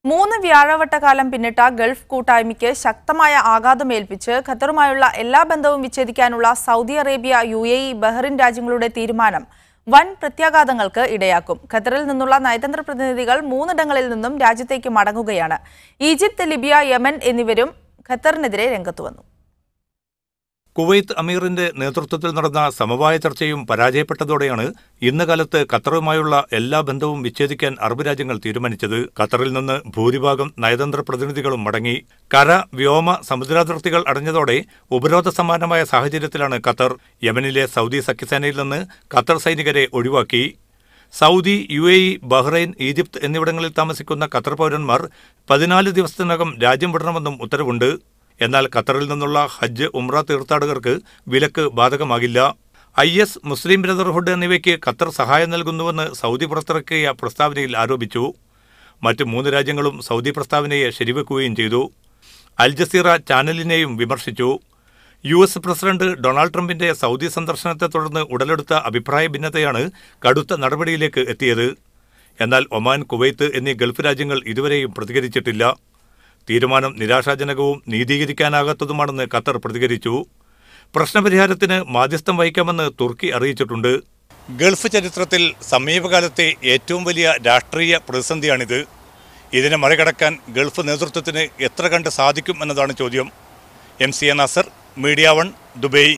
3 വ്യാഴവട്ടക്കാലം പിന്നിട്ട ഗൾഫ് കൂട്ടായ്മയ്ക്ക് ശക്തമായ ആഘാതമേൽപ്പിച്ച് ഖത്തറുമായുള്ള എല്ലാ ബന്ധവും വിച്ഛേദിക്കാനുള്ള സൗദി അറേബ്യ, UAE, ബഹ്റിൻ രാജ്യങ്ങളുടെ തീരുമാനം വൻ പ്രത്യാഘാതങ്ങൾക്ക് ഇടയാക്കും. ഖത്തറിൽ നിന്നുള്ള നയതന്ത്ര പ്രതിനിധികൾ 3 ഇടങ്ങളിൽ നിന്നും രാജ്യത്തേക്ക് മടങ്ങുകയാണ്. ഈജിപ്ത്, ലിബിയ, യമൻ എന്നിവരും ഖത്തറിനെതിരെ രംഗത്തു വന്നു. കുവൈത്ത് അമീറിന്റെ നേതൃത്വത്തിൽ നടന്ന സമവായ ചർച്ചയും പരാജയപ്പെട്ടതോടെയാണ് ഇന്ന് കാലത്ത് ഖത്തറുമായുള്ള എല്ലാ ബന്ധവും വിച്ഛേദിക്കാൻ അറബ് രാജ്യങ്ങൾ തീരുമാനിച്ചത്. ഖത്തറിൽ നിന്ന് ഭൂരിഭാഗം നയതന്ത്ര പ്രതിനിധികളും മടങ്ങി. കര, വ്യോമ, സമുദ്രാതിർത്തികൾ അടഞ്ഞതോടെ ഉപരോധ സമാനമായ സാഹചര്യത്തിലാണ് ഖത്തർ. യമനിലെ സൗദി സഖ്യസേനയിൽ നിന്ന് ഖത്തർ സൈനികരെ ഒഴിവാക്കി. സൗദി, UAE, ബഹ്റൈൻ, ഈജിപ്ത് എന്നിവിടങ്ങളിൽ താമസിക്കുന്ന ഖത്തർ പൗരന്മാർ 14 ദിവസത്തിനകം രാജ്യം വിടണമെന്നും ഉത്തരവുണ്ട്. എന്നാൽ ഖത്തറിൽ നിന്നുള്ള ഹജ്ജ്, ഉംറ തീർത്ഥാടകർക്ക് വിലക്ക് ബാധകമാകില്ല. IS, മുസ്ലിം ബ്രദർഹുഡ് എന്നിവയ്ക്ക് ഖത്തർ സഹായം നൽകുന്നുവെന്ന് സൗദി പുറത്തിറക്കിയ പ്രസ്താവനയിൽ ആരോപിച്ചു. മറ്റ് 3 രാജ്യങ്ങളും സൗദി പ്രസ്താവനയെ ശരിവെക്കുകയും ചെയ്തു. അൽ ജസീറ ചാനലിനെയും വിമർശിച്ചു. US പ്രസിഡന്റ് ഡൊണാൾഡ് ട്രംപിന്റെ സൗദി സന്ദർശനത്തെ തുടർന്ന് ഉടലെടുത്ത അഭിപ്രായ ഭിന്നതയാണ് കടുത്ത നടപടിയിലേക്ക് എത്തിയത്. എന്നാൽ ഒമാൻ, കുവൈത്ത് എന്നീ ഗൾഫ് രാജ്യങ്ങൾ ഇതുവരെയും പ്രതികരിച്ചിട്ടില്ല. തീരുമാനം നിരാശാജനകവും നീതീകരിക്കാനാകാത്തതുമാണെന്ന് ഖത്തർ പ്രതികരിച്ചു. പ്രശ്നപരിഹാരത്തിന് മാധ്യസ്ഥം വഹിക്കാമെന്ന് തുർക്കി അറിയിച്ചിട്ടുണ്ട്. ഗൾഫ് ചരിത്രത്തിൽ സമീപകാലത്തെ ഏറ്റവും വലിയ രാഷ്ട്രീയ പ്രതിസന്ധിയാണിത്. ഇതിനെ മറികടക്കാൻ ഗൾഫ് നേതൃത്വത്തിന് എത്ര കണ്ട് സാധിക്കും എന്നതാണ് ചോദ്യം. MC Nasar, media 1, Dubai.